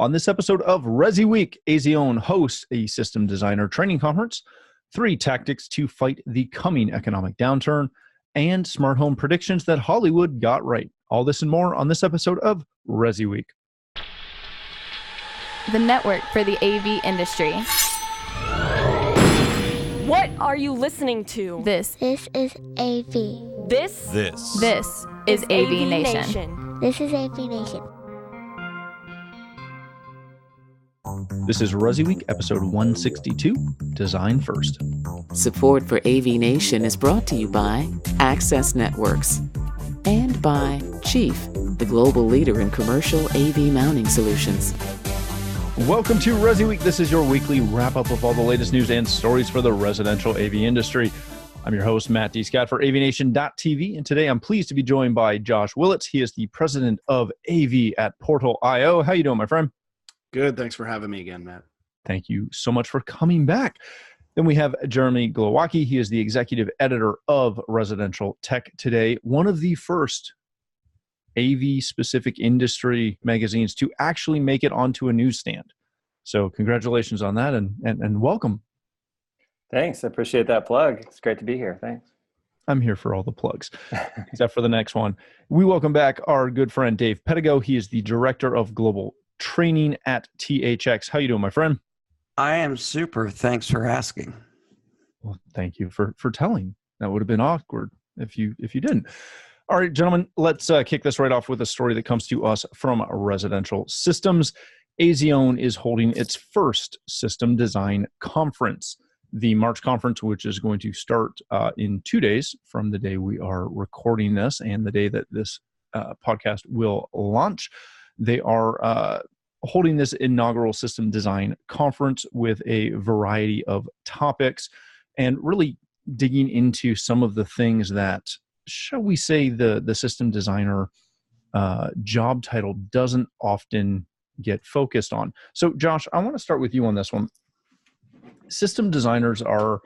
On this episode of ResiWeek, Azione hosts a system designer training conference, 3 tactics to fight the coming economic downturn, and smart home predictions that Hollywood got right. All this and more on this episode of ResiWeek. The network for the AV industry. What are you listening to? This is AV. This is AVNation. This is AVNation. This is ResiWeek, episode 162, Design First. Support for AVNation is brought to you by Access Networks and by Chief, the global leader in commercial AV mounting solutions. Welcome to ResiWeek. This is your weekly wrap-up of all the latest news and stories for the residential AV industry. I'm your host, Matt D. Scott for AVNation.tv, and today I'm pleased to be joined by Josh Willits. He is the president of AV at Portal.io. How you doing, my friend? Good. Thanks for having me again, Matt. Thank you so much for coming back. Then we have Jeremy Glowacki. He is the executive editor of Residential Tech Today, one of the first AV-specific industry magazines to actually make it onto a newsstand. So congratulations on that, and welcome. Thanks. I appreciate that plug. It's great to be here. Thanks. I'm here for all the plugs, except for the next one. We welcome back our good friend Dave Pedigo. He is the director of global training at THX. How you doing, my friend? I am super. Thanks for asking. Well, thank you for telling. That would have been awkward if you didn't. All right, gentlemen, let's kick this right off with a story that comes to us from Residential Systems. Azione is holding its first system design conference. The March conference, which is going to start in 2 days from the day we are recording this and the day that this podcast will launch. They are holding this inaugural system design conference with a variety of topics and really digging into some of the things that, shall we say, the system designer job title doesn't often get focused on. So, Josh, I want to start with you on this one. System designers are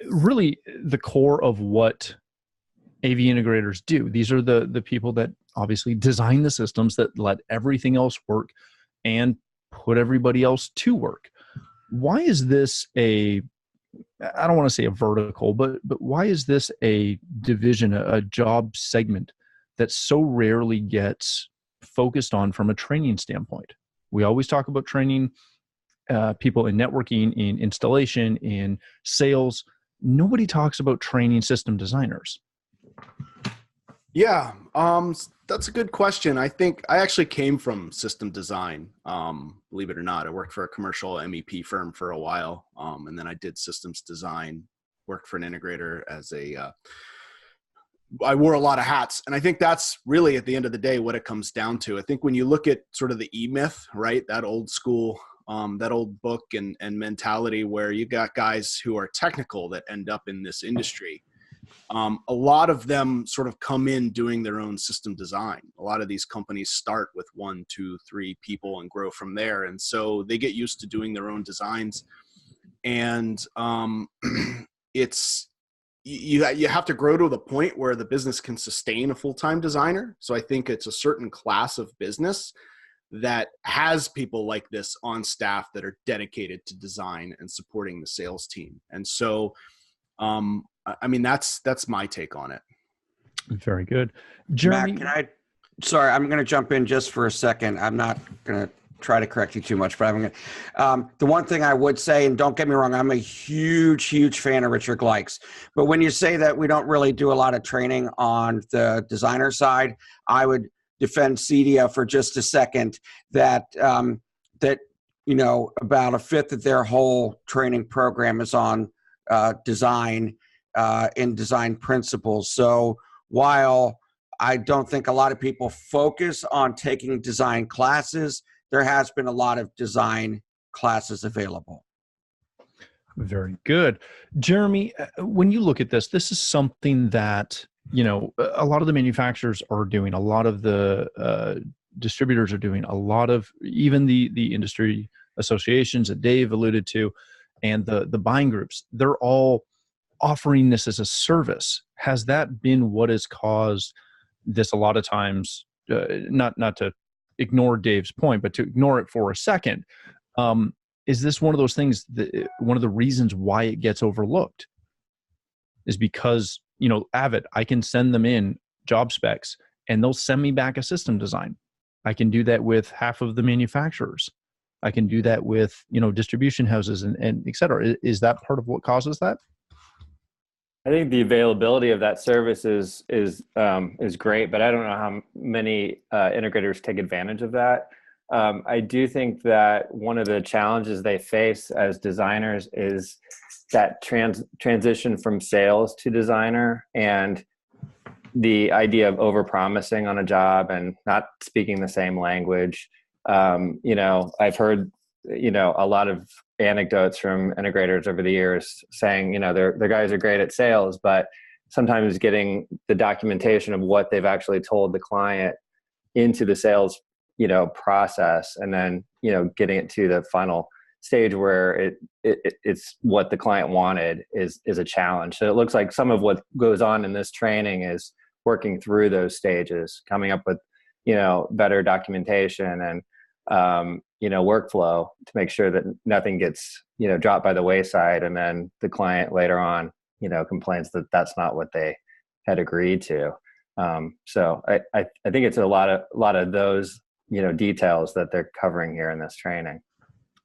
really the core of what AV integrators do. These are the people that obviously design the systems that let everything else work and put everybody else to work. Why is this I don't want to say a vertical, but why is this a division, a job segment that so rarely gets focused on from a training standpoint? We always talk about training people in networking, in installation, in sales. Nobody talks about training system designers. Yeah, that's a good question. I think I actually came from system design, believe it or not. I worked for a commercial MEP firm for a while, and then I did systems design, worked for an integrator I wore a lot of hats. And I think that's really, at the end of the day, what it comes down to. I think when you look at sort of the E-Myth, right, that old school, that old book and mentality where you got guys who are technical that end up in this industry, a lot of them sort of come in doing their own system design. A lot of these companies start with 1, 2, 3 people and grow from there. And so they get used to doing their own designs. And you have to grow to the point where the business can sustain a full-time designer. So I think it's a certain class of business that has people like this on staff that are dedicated to design and supporting the sales team. And so, I mean, that's my take on it. Very good. Jeremy, Matt, sorry, I'm going to jump in just for a second. I'm not going to try to correct you too much, but I'm going to, the one thing I would say, and don't get me wrong, I'm a huge fan of Richard Gleick's, but when you say that we don't really do a lot of training on the designer side, I would defend CEDIA for just a second, that you know, about a fifth of their whole training program is on design and design principles. So while I don't think a lot of people focus on taking design classes, there has been a lot of design classes available. Very good. Jeremy, when you look at this is something that, you know, a lot of the manufacturers are doing, a lot of the distributors are doing, a lot of even the industry associations that Dave alluded to, and the buying groups, they're all offering this as a service. Has that been what has caused this a lot of times, not to ignore Dave's point, but to ignore it for a second, is this one of those things that one of the reasons why it gets overlooked is because, Avid, I can send them in job specs and they'll send me back a system design. I can do that with half of the manufacturers. I can do that with, distribution houses and et cetera. Is that part of what causes that? I think the availability of that service is great, but I don't know how many integrators take advantage of that. I do think that one of the challenges they face as designers is that transition from sales to designer, and the idea of overpromising on a job and not speaking the same language. I've heard, a lot of anecdotes from integrators over the years saying, their guys are great at sales, but sometimes getting the documentation of what they've actually told the client into the sales, process, and then, getting it to the final stage where it's what the client wanted is a challenge. So it looks like some of what goes on in this training is working through those stages, coming up with, better documentation and, workflow to make sure that nothing gets, dropped by the wayside. And then the client later on, complains that that's not what they had agreed to. So I think it's a lot of those, details that they're covering here in this training.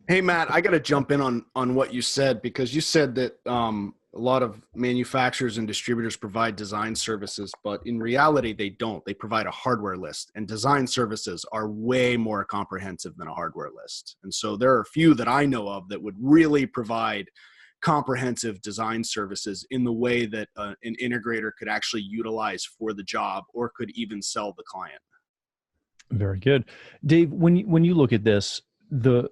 Hey, Matt, I got to jump in on what you said, because you said that a lot of manufacturers and distributors provide design services, but in reality, they don't. They provide a hardware list, and design services are way more comprehensive than a hardware list. And so there are a few that I know of that would really provide comprehensive design services in the way that an integrator could actually utilize for the job or could even sell the client. Very good. Dave, when you look at this, the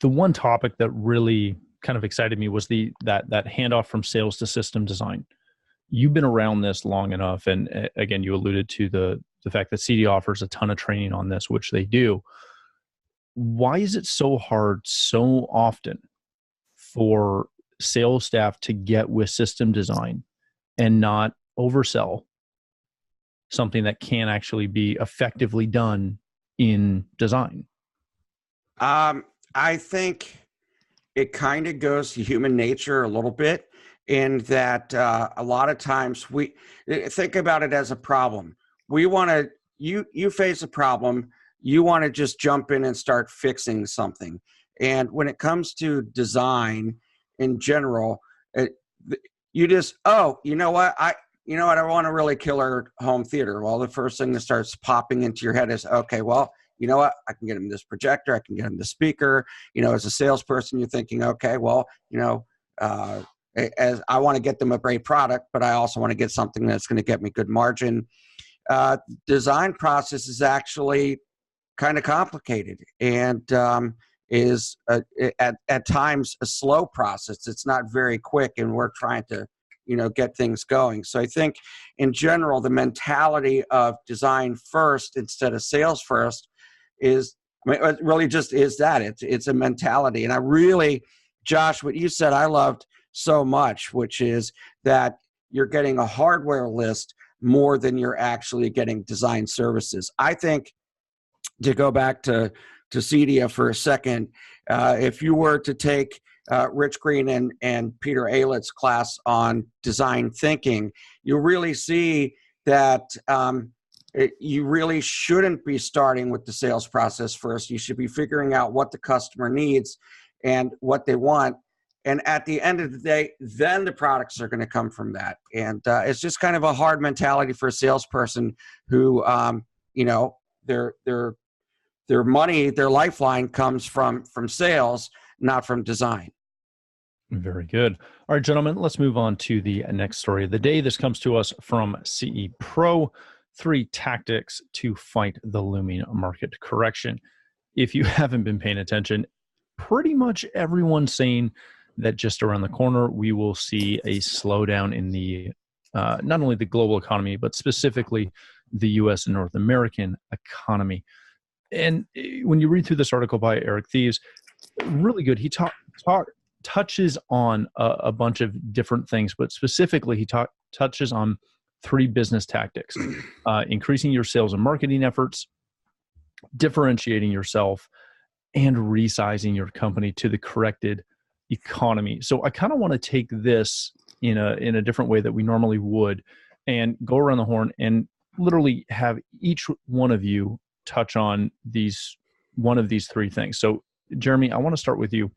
one topic that really kind of excited me was that handoff from sales to system design. You've been around this long enough, and again, you alluded to the fact that CD offers a ton of training on this, which they do. Why is it so hard so often for sales staff to get with system design and not oversell something that can actually be effectively done in design? I think it kind of goes to human nature a little bit, in that a lot of times we think about it as a problem. We want to, you face a problem, you want to just jump in and start fixing something. And when it comes to design in general, you just, I want a really killer home theater. Well, the first thing that starts popping into your head is, okay, well, you know what? I can get him this projector. I can get him the speaker. As a salesperson, you're thinking, okay, well, as I want to get them a great product, but I also want to get something that's going to get me good margin. Design process is actually kind of complicated and is at times a slow process. It's not very quick, and we're trying to get things going. So I think in general, the mentality of design first instead of sales first is, it really just is that. It's a mentality. And I really, Josh, what you said I loved so much, which is that you're getting a hardware list more than you're actually getting design services. I think, to go back to CEDIA for a second, if you were to take Rich Green and Peter Aylett's class on design thinking, you'll really see that you really shouldn't be starting with the sales process first. You should be figuring out what the customer needs and what they want. And at the end of the day, then the products are going to come from that. And it's just kind of a hard mentality for a salesperson who, their money, their lifeline comes from sales, not from design. Very good. All right, gentlemen, let's move on to the next story of the day. This comes to us from CE Pro, 3 tactics to fight the looming market correction. If you haven't been paying attention, pretty much everyone's saying that just around the corner, we will see a slowdown in the not only the global economy, but specifically the U.S. and North American economy. And when you read through this article by Eric Thieves, really good. He touches on a bunch of different things, but specifically he touches on 3 business tactics: increasing your sales and marketing efforts, differentiating yourself, and resizing your company to the corrected economy. So I kind of want to take this in a different way that we normally would, and go around the horn and literally have each one of you touch on one of these three things. So Jeremy, I want to start with you.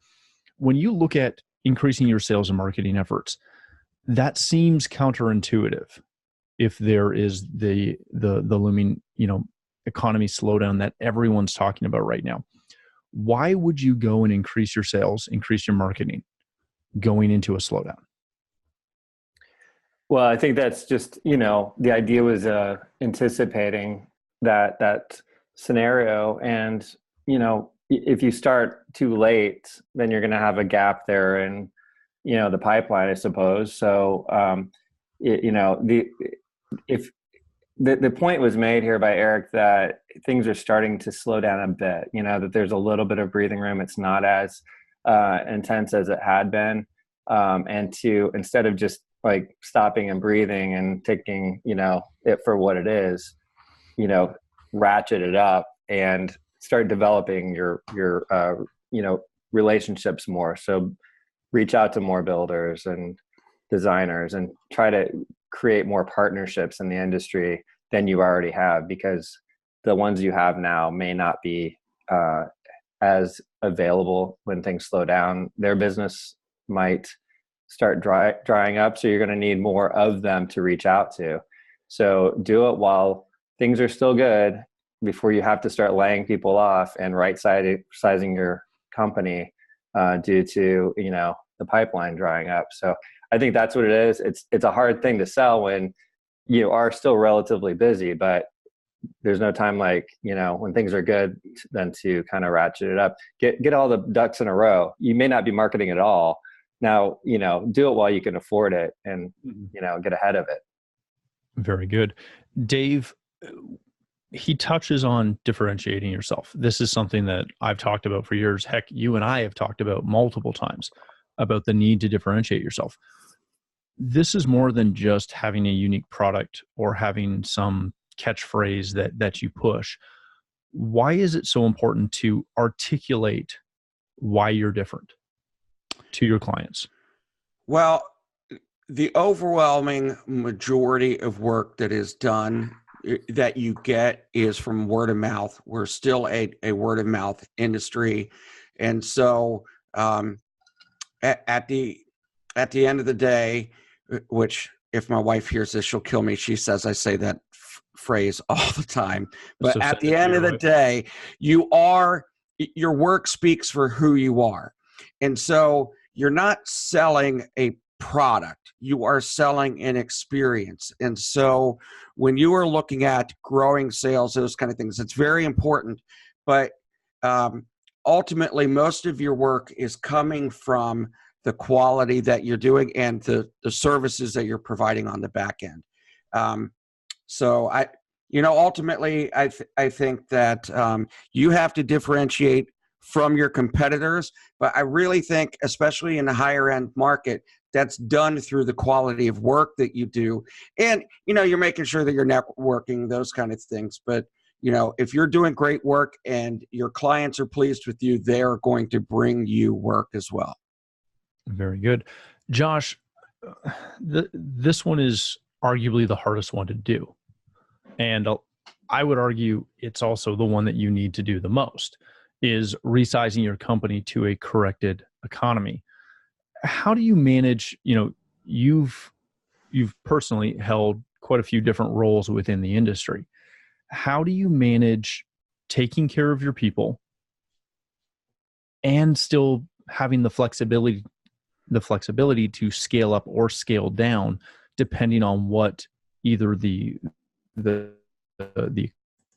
When you look at increasing your sales and marketing efforts, that seems counterintuitive if there is the looming, economy slowdown that everyone's talking about right now. Why would you go and increase your sales, increase your marketing going into a slowdown? Well, I think that's just, the idea was anticipating that scenario. And, if you start too late, then you're going to have a gap there in, the pipeline, I suppose. So, the point was made here by Eric that things are starting to slow down a bit, that there's a little bit of breathing room. It's not as intense as it had been. And instead of just like stopping and breathing and taking, it for what it is, ratchet it up and start developing your relationships more. So reach out to more builders and designers and try to create more partnerships in the industry than you already have, because the ones you have now may not be as available when things slow down. Their business might start drying up, so you're going to need more of them to reach out to. So do it while things are still good, before you have to start laying people off and right-sizing your company due to the pipeline drying up. So I think that's what it is. It's a hard thing to sell when you are still relatively busy, but there's no time like, when things are good, then to kind of ratchet it up. Get all the ducks in a row. You may not be marketing at all. Now, do it while you can afford it and, get ahead of it. Very good. Dave, he touches on differentiating yourself. This is something that I've talked about for years. Heck, you and I have talked about multiple times about the need to differentiate yourself. This is more than just having a unique product or having some catchphrase that you push. Why is it so important to articulate why you're different to your clients? Well, the overwhelming majority of work that is done that you get is from word of mouth. We're still a word of mouth industry. And so at the end of the day, which if my wife hears this, she'll kill me. She says I say that phrase all the time. But So at the end of the day, your work speaks for who you are. And so you're not selling a product, you are selling an experience. And so when you are looking at growing sales, those kind of things, it's very important. But ultimately, most of your work is coming from the quality that you're doing and the services that you're providing on the back end. So ultimately, I think that you have to differentiate from your competitors, but I really think, especially in the higher end market, that's done through the quality of work that you do. And, you're making sure that you're networking, those kind of things. But, if you're doing great work and your clients are pleased with you, they're going to bring you work as well. Very good. Josh, this one is arguably the hardest one to do. And I would argue it's also the one that you need to do the most, is resizing your company to a corrected economy. How do you manage, you've personally held quite a few different roles within the industry. How do you manage taking care of your people and still having the flexibility to scale up or scale down depending on what either the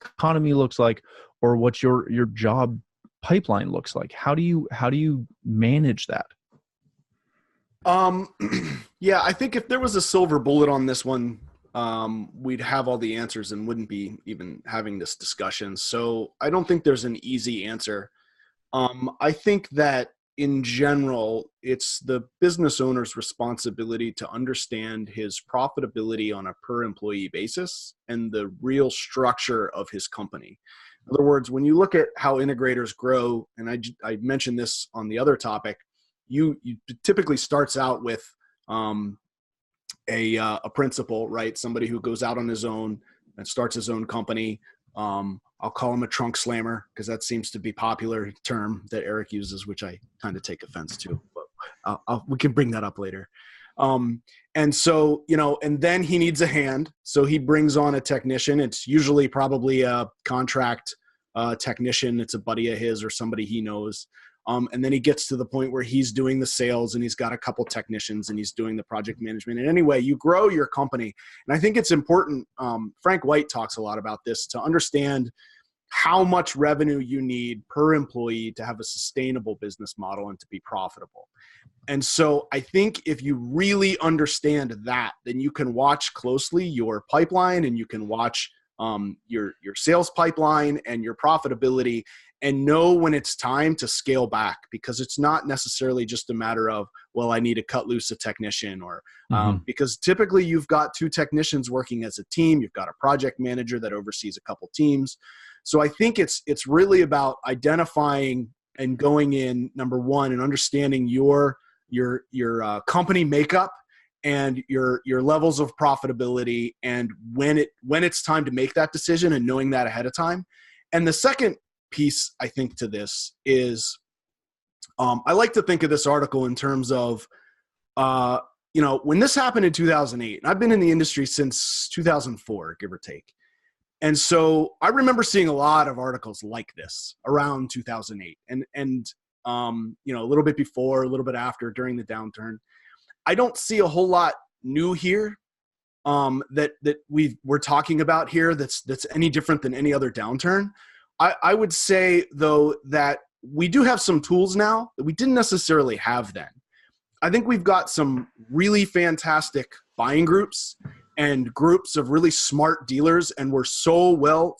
economy looks like or what your job pipeline looks like? How do you manage that? Yeah, I think if there was a silver bullet on this one, we'd have all the answers and wouldn't be even having this discussion. So I don't think there's an easy answer. I think that in general, it's the business owner's responsibility to understand his profitability on a per employee basis and the real structure of his company. In other words, when you look at how integrators grow, and I mentioned this on the other topic, you typically starts out with a principal, right? Somebody who goes out on his own and starts his own company. I'll call him a trunk slammer because that seems to be a popular term that Eric uses, which I kind of take offense to, but we can bring that up later. And so, and then he needs a hand. So he brings on a technician. It's usually probably a contract technician. It's a buddy of his or somebody he knows. And then he gets to the point where he's doing the sales and he's got a couple technicians and he's doing the project management. And anyway, you grow your company. And I think it's important. Frank White talks a lot about this, to understand how much revenue you need per employee to have a sustainable business model and to be profitable. And so I think if you really understand that, then you can watch closely your pipeline and you can watch your sales pipeline and your profitability and know when it's time to scale back, because it's not necessarily just a matter of, well, I need to cut loose a technician or because typically you've got 2 technicians working as a team. You've got a project manager that oversees a couple teams. So I think it's really about identifying and going in, number one, and understanding your company makeup and your levels of profitability and when it's time to make that decision and knowing that ahead of time. And the second piece, I think, to this is I like to think of this article in terms of, when this happened in 2008, and I've been in the industry since 2004, give or take. And so I remember seeing a lot of articles like this around 2008 and a little bit before, a little bit after, during the downturn. I don't see a whole lot new here that we're talking about here that's any different than any other downturn. I would say, though, that we do have some tools now that we didn't necessarily have then. I think we've got some really fantastic buying groups and groups of really smart dealers, and we're so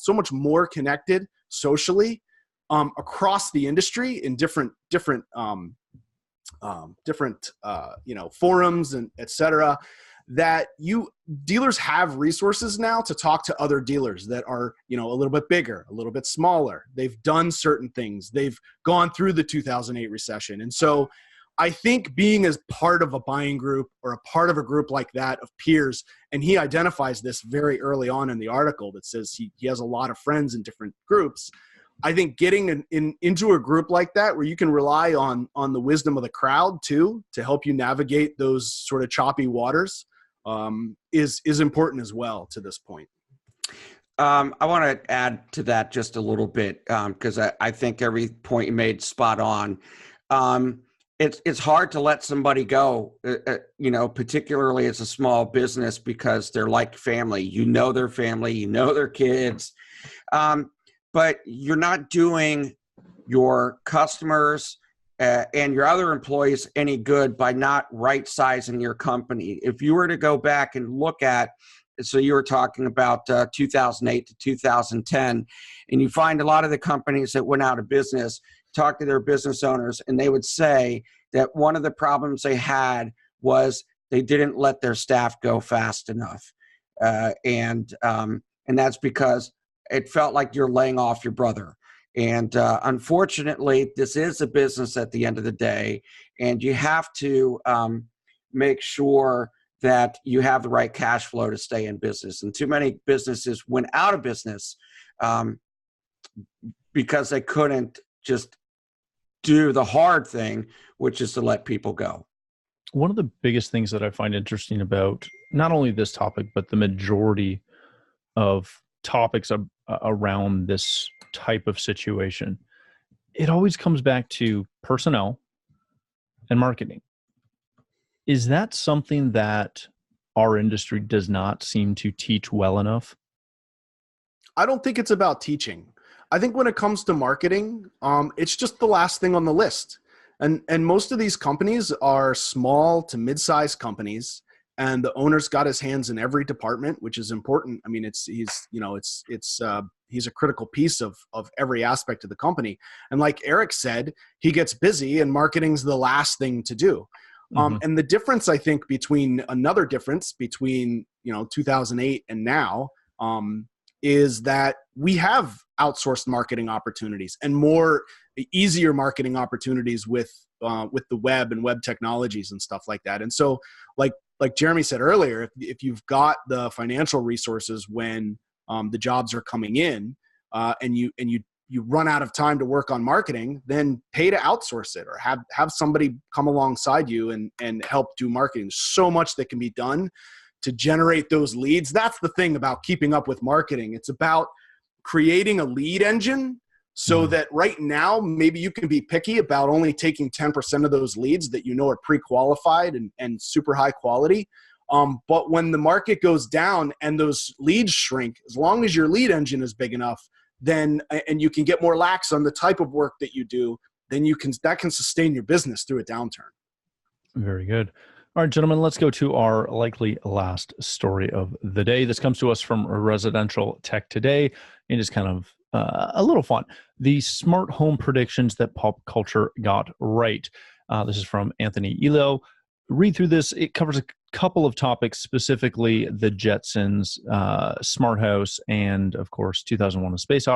much more connected socially across the industry in different forums and et cetera, that dealers have resources now to talk to other dealers that are, a little bit bigger, a little bit smaller. They've done certain things. They've gone through the 2008 recession. And so I think being as part of a buying group or a part of a group like that of peers, and he identifies this very early on in the article that says he has a lot of friends in different groups. I think getting into a group like that where you can rely on the wisdom of the crowd too to help you navigate those sort of choppy waters is important as well to this point. I want to add to that just a little bit because I think every point you made spot on. It's hard to let somebody go, particularly as a small business, because they're like family. Their family, their kids. But you're not doing your customers and your other employees any good by not right-sizing your company. If you were to go back and look at, so you were talking about 2008 to 2010, and you find a lot of the companies that went out of business, talk to their business owners, and they would say that one of the problems they had was they didn't let their staff go fast enough. And that's because it felt like you're laying off your brother. And unfortunately, this is a business at the end of the day, and you have to make sure that you have the right cash flow to stay in business. And too many businesses went out of business because they couldn't just do the hard thing, which is to let people go. One of the biggest things that I find interesting about not only this topic, but the majority of topics around this type of situation, it always comes back to personnel and marketing. Is that something that our industry does not seem to teach well enough? I don't think it's about teaching. I think when it comes to marketing, it's just the last thing on the list. And most of these companies are small to mid-sized companies, and the owner's got his hands in every department, which is important. I mean, he's a critical piece of every aspect of the company. And like Eric said, he gets busy, and marketing's the last thing to do. And the difference, I think, another difference between 2008 and now is that we have outsourced marketing opportunities and more easier marketing opportunities with the web and web technologies and stuff like that. And so like Jeremy said earlier, if you've got the financial resources when the jobs are coming in, and you run out of time to work on marketing, then pay to outsource it or have somebody come alongside you and help do marketing. There's so much that can be done to generate those leads. That's the thing about keeping up with marketing. It's about creating a lead engine so that right now, maybe you can be picky about only taking 10% of those leads that you know are pre-qualified and super high quality. But when the market goes down and those leads shrink, as long as your lead engine is big enough, then and you can get more lax on the type of work that you do, then that can sustain your business through a downturn. Very good. All right, gentlemen, let's go to our likely last story of the day. This comes to us from Residential Tech Today. It is kind of a little fun. The smart home predictions that pop culture got right. This is from Anthony Elo. Read through this. It covers a couple of topics, specifically the Jetsons, Smart House, and of course, 2001: A Space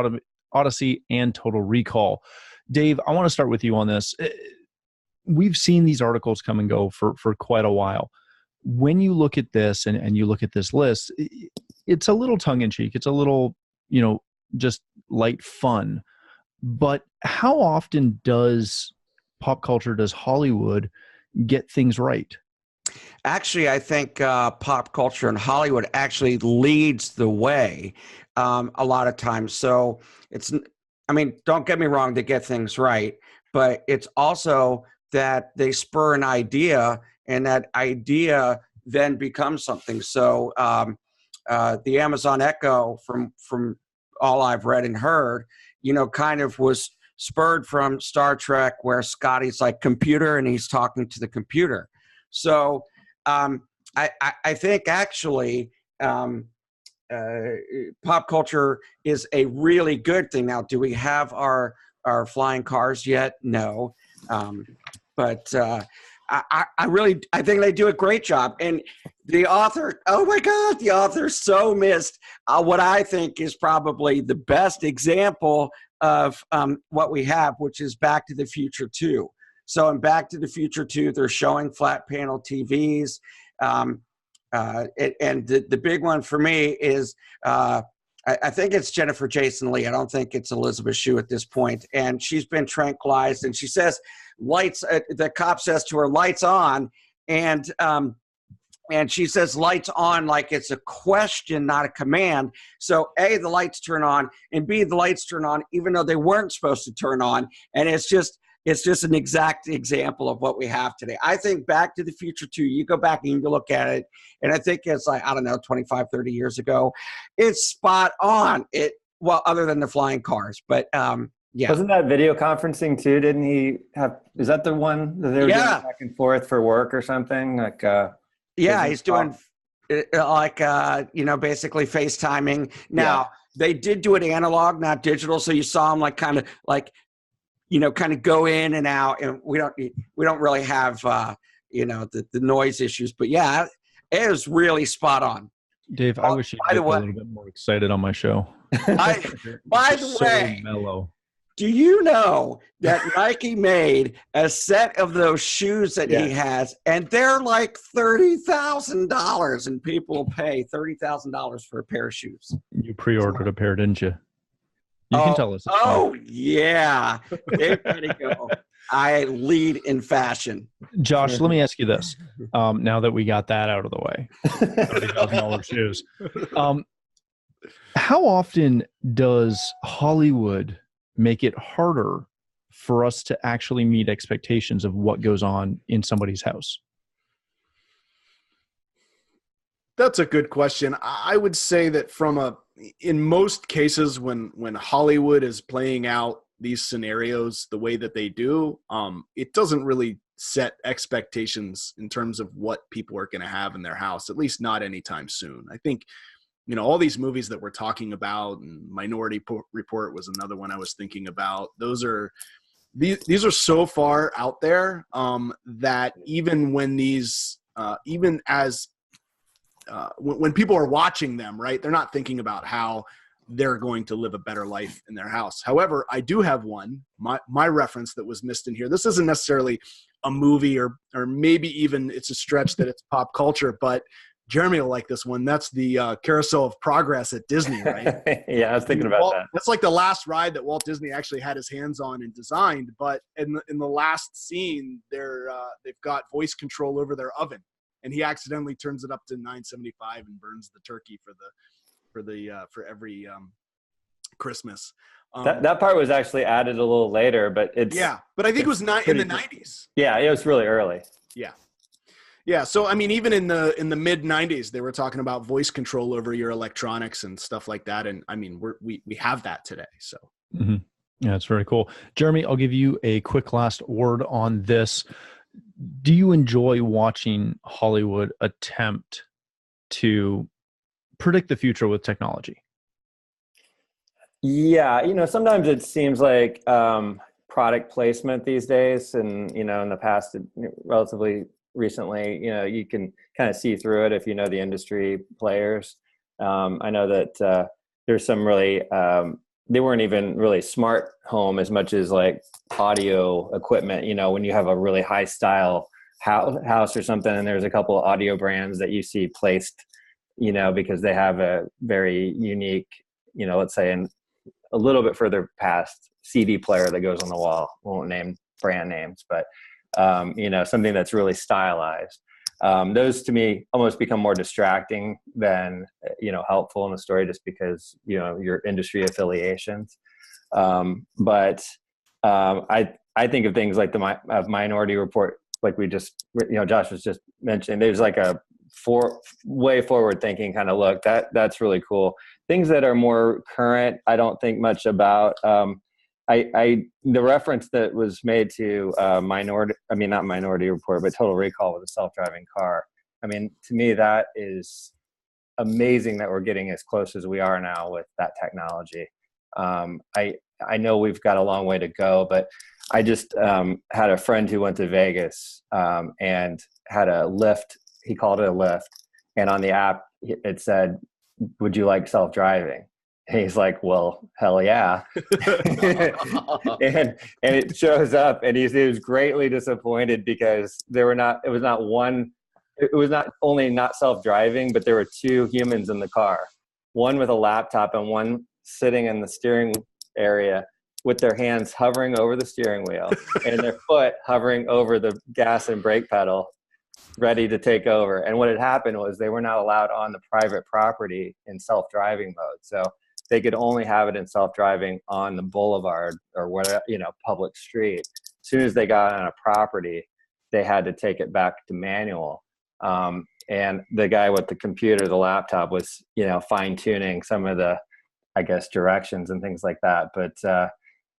Odyssey and Total Recall. Dave, I want to start with you on this. We've seen these articles come and go for quite a while. When you look at this and you look at this list, it's a little tongue-in-cheek. It's a little, just light fun. But how often does pop culture, does Hollywood get things right? Actually, I think pop culture and Hollywood actually leads the way a lot of times. So don't get me wrong, they get things right, but it's also that they spur an idea and that idea then becomes something. So the Amazon Echo, from all I've read and heard, kind of was spurred from Star Trek, where Scotty's like computer and he's talking to the computer. So I think actually pop culture is a really good thing. Now, do we have our flying cars yet? No. But I think they do a great job. And the author, oh my God, the author so missed what I think is probably the best example of what we have, which is Back to the Future 2. So in Back to the Future 2, they're showing flat panel TVs. And the big one for me is I think it's Jennifer Jason Leigh. I don't think it's Elizabeth Shue at this point. And she's been tranquilized. And she says, lights, the cop says to her, lights on. And she says, lights on, like it's a question, not a command. So A, the lights turn on, and B, the lights turn on, even though they weren't supposed to turn on. And it's just an exact example of what we have today. I think Back to the Future 2, you go back and you look at it, and I think it's like, 25, 30 years ago. It's spot on. Other than the flying cars, but yeah. Wasn't that video conferencing too? Didn't he have, is that the one that they were doing back and forth for work or something? Like, he's doing basically FaceTiming. Now, they did do it analog, not digital. So you saw him kind of go in and out, and we don't really have the noise issues, but yeah, it was really spot on. Dave, I wish you'd get a little bit more excited on my show. By the way, mellow. Do you know that Nike made a set of those shoes that he has, and they're like $30,000, and people will pay $30,000 for a pair of shoes? You pre-ordered a pair, didn't you? You can tell us. Yeah. There you go. I lead in fashion. Josh, let me ask you this. Now that we got that out of the way, $30,000 shoes. How often does Hollywood make it harder for us to actually meet expectations of what goes on in somebody's house? That's a good question. I would say that in most cases, when Hollywood is playing out these scenarios the way that they do, it doesn't really set expectations in terms of what people are going to have in their house, at least not anytime soon. I think, all these movies that we're talking about, and Minority Report was another one I was thinking about. These are so far out there that even when when people are watching them, right, they're not thinking about how they're going to live a better life in their house. However, I do have one, my reference that was missed in here. This isn't necessarily a movie or maybe even it's a stretch that it's pop culture, but Jeremy will like this one. That's the Carousel of Progress at Disney, right? Yeah, I was thinking about that. That's like the last ride that Walt Disney actually had his hands on and designed. But in the last scene, they've got voice control over their oven, and he accidentally turns it up to 975 and burns the turkey for every Christmas. That part was actually added a little later, but but I think it was not in the 90s. Yeah, it was really early. Yeah. So, I mean, even in the mid 90s, they were talking about voice control over your electronics and stuff like that. And I mean, we have that today. So, Yeah, it's very cool. Jeremy, I'll give you a quick last word on this. Do you enjoy watching Hollywood attempt to predict the future with technology? Yeah, sometimes it seems like product placement these days, and in the past, relatively recently, you can kind of see through it if you know the industry players. I know that there's some really they weren't even really smart home as much as like audio equipment. When you have a really high style house or something, and there's a couple of audio brands that you see placed, because they have a very unique, let's say a little bit further past CD player that goes on the wall. Won't name brand names, but something that's really stylized. Those to me almost become more distracting than helpful in the story, just because your industry affiliations. But I think of things like the Minority Report, like we just Josh was just mentioning. There's like a way forward thinking kind of look that's really cool. Things that are more current, I don't think much about. The reference that was made to not Minority Report, but Total Recall with a self-driving car. I mean, to me, that is amazing that we're getting as close as we are now with that technology. I know we've got a long way to go, but I just had a friend who went to Vegas and had a Lyft. He called it a Lyft, and on the app it said, "Would you like self-driving?" And he's like, "Well, hell yeah." and it shows up, and he was greatly disappointed because it was not only not self-driving, but there were two humans in the car, one with a laptop and one sitting in the steering area with their hands hovering over the steering wheel and their foot hovering over the gas and brake pedal, ready to take over. And what had happened was they were not allowed on the private property in self-driving mode. So they could only have it in self-driving on the boulevard or whatever, public street. As soon as they got on a property, they had to take it back to manual. And the guy with the computer, the laptop, was, fine tuning some of the, I guess, directions and things like that. But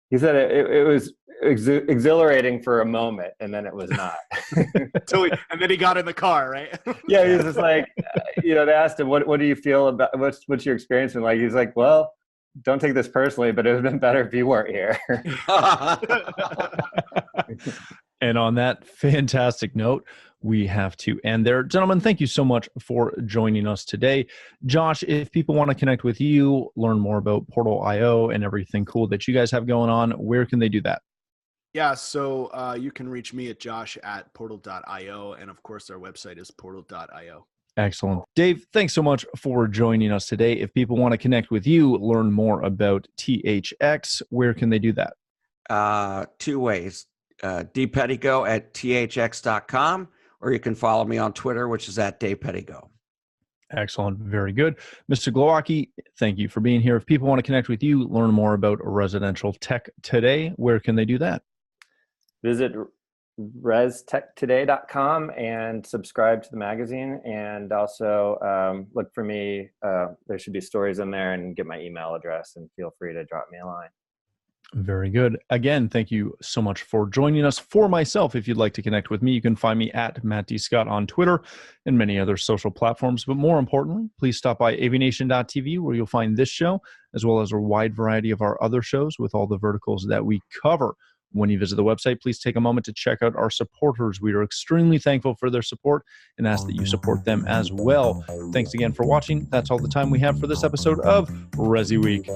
he said it was exhilarating for a moment, and then it was not. And then he got in the car, right? Yeah, he was just like, they asked him, what do you feel about, what's your experience been like? He's like, well, don't take this personally, but it would have been better if you weren't here. And on that fantastic note, we have to end there. Gentlemen, thank you so much for joining us today. Josh, if people want to connect with you, learn more about Portal.io and everything cool that you guys have going on, where can they do that? Yeah, so you can reach me at josh@portal.io. And of course, our website is portal.io. Excellent. Dave, thanks so much for joining us today. If people want to connect with you, learn more about THX, where can they do that? Two ways. dpettigo at thx.com, or you can follow me on Twitter, which is at daypettigo. Excellent. Very good. Mr. Glowacki, thank you for being here. If people want to connect with you, learn more about residential tech today, where can they do that? Visit restechtoday.com and subscribe to the magazine, and also look for me. There should be stories in there, and get my email address, and feel free to drop me a line. Very good. Again, thank you so much for joining us. For myself, if you'd like to connect with me, you can find me at Matt D. Scott on Twitter and many other social platforms. But more importantly, please stop by AVNation.tv, where you'll find this show, as well as a wide variety of our other shows with all the verticals that we cover. When you visit the website, please take a moment to check out our supporters. We are extremely thankful for their support and ask that you support them as well. Thanks again for watching. That's all the time we have for this episode of ResiWeek.